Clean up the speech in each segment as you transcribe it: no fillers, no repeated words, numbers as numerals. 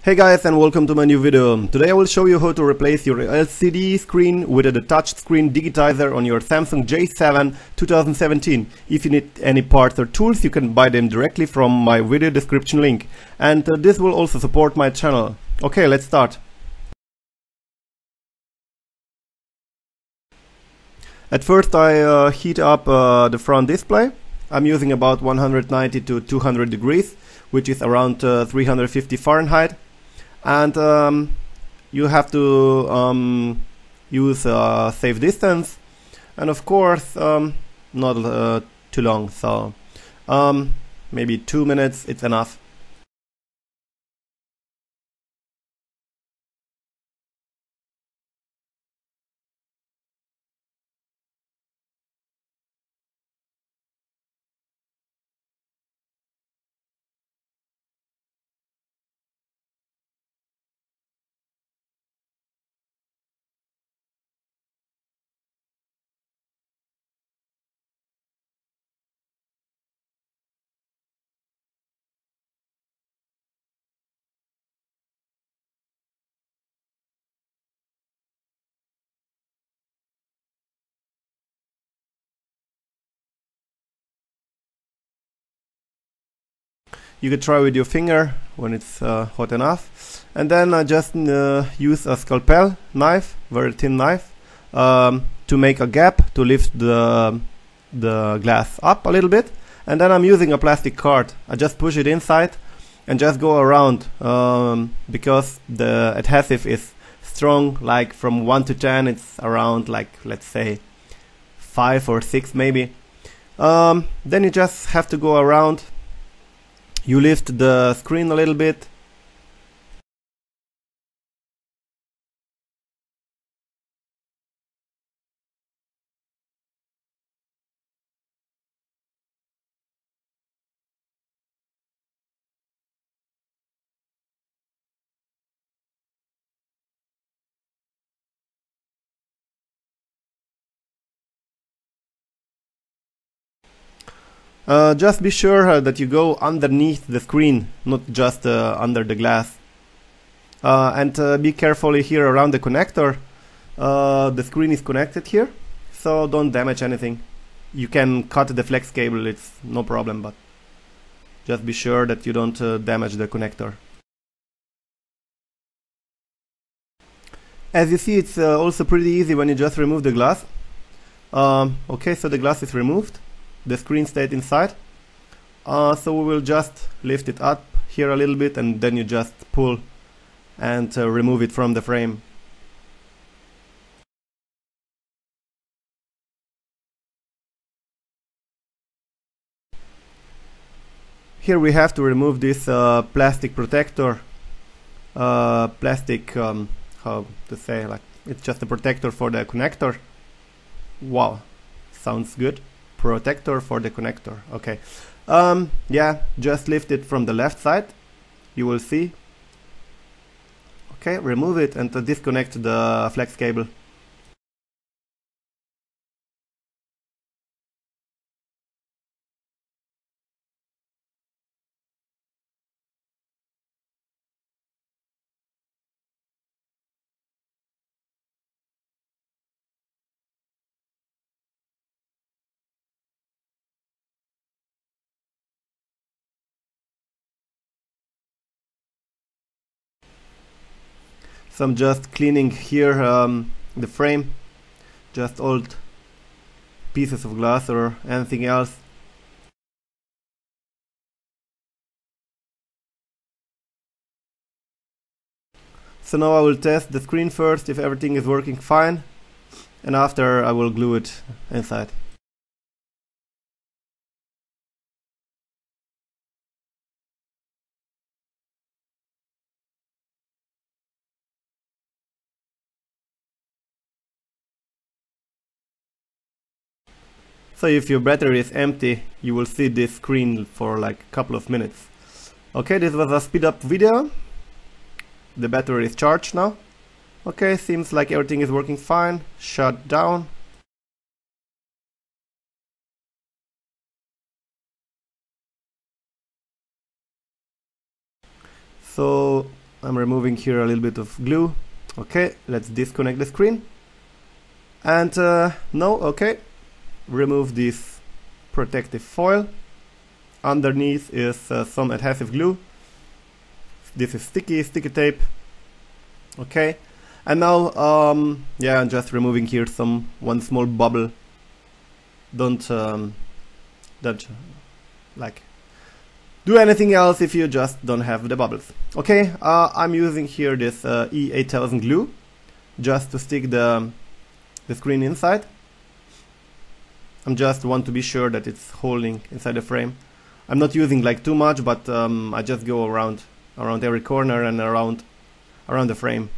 Hey guys, and welcome to my new video. Today I will show you how to replace your LCD screen with a touchscreen digitizer on your Samsung J7 2017. If you need any parts or tools, you can buy them directly from my video description link. And this will also support my channel. Okay, let's start. At first I heat up the front display. I'm using about 190 to 200 degrees, which is around 350 Fahrenheit. And you have to use safe distance, and of course not too long, so maybe 2 minutes it's enough. You could try with your finger when it's hot enough, and then just use a scalpel knife, very thin knife, to make a gap to lift the glass up a little bit. And then I'm using a plastic card. I just push it inside and just go around, because the adhesive is strong. Like from 1 to 10 it's around, like, let's say 5 or 6 maybe. Then you just have to go around. You lift the screen a little bit. Just be sure that you go underneath the screen, not just under the glass. And be careful here around the connector. The screen is connected here, so don't damage anything. You can cut the flex cable, it's no problem, but just be sure that you don't damage the connector. As you see, it's also pretty easy when you just remove the glass. Okay, so the glass is removed. The screen stayed inside. So we will just lift it up here a little bit, and then you just pull and remove it from the frame. Here we have to remove this plastic protector. How to say, like, it's just a protector for the connector. Wow, sounds good. Protector for the connector. Okay. Yeah, just lift it from the left side. You will see. Okay, remove it and disconnect the flex cable. So I'm just cleaning here the frame, just old pieces of glass or anything else. So now I will test the screen first if everything is working fine, and after I will glue it inside. So if your battery is empty, you will see this screen for like a couple of minutes. Okay, this was a speed up video. The battery is charged now. Okay, seems like everything is working fine. Shut down. So I'm removing here a little bit of glue. Okay, let's disconnect the screen. And no, okay, remove this protective foil. Underneath is some adhesive glue. This is sticky tape. Okay, and now yeah, I'm just removing here one small bubble. Don't like do anything else if you just don't have the bubbles. Okay, I'm using here this E8000 glue just to stick the screen inside. I just want to be sure that it's holding inside the frame. I'm not using like too much, but I just go around every corner and around the frame.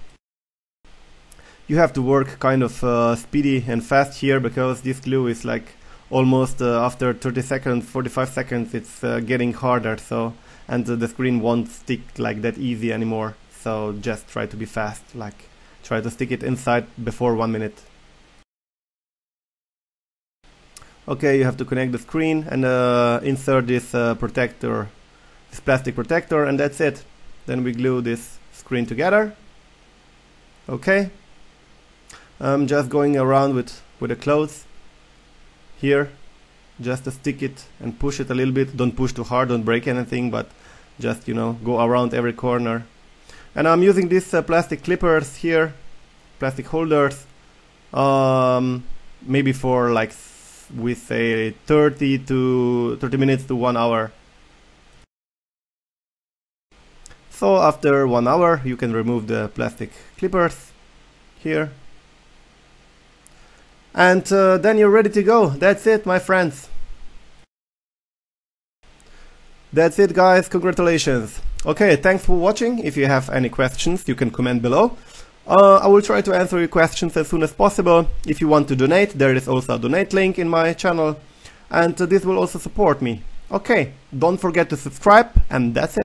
You have to work kind of speedy and fast here, because this glue is like almost after 30 seconds, 45 seconds, it's getting harder. So, and the screen won't stick like that easy anymore. So just try to be fast, like try to stick it inside before 1 minute. Okay, you have to connect the screen and insert this protector, this plastic protector, and that's it. Then we glue this screen together. Okay, I'm just going around with the clothes here, just to stick it and push it a little bit. Don't push too hard, don't break anything, but just, you know, go around every corner. And I'm using these plastic clippers here, plastic holders, maybe for like, we say 30 minutes to 1 hour. So after 1 hour you can remove the plastic clippers here, and then you're ready to go. That's it, my friends. That's it, guys. Congratulations. Okay, thanks for watching. If you have any questions, you can comment below. I will try to answer your questions as soon as possible. If you want to donate, there is also a donate link in my channel, and this will also support me. Okay, don't forget to subscribe, and that's it.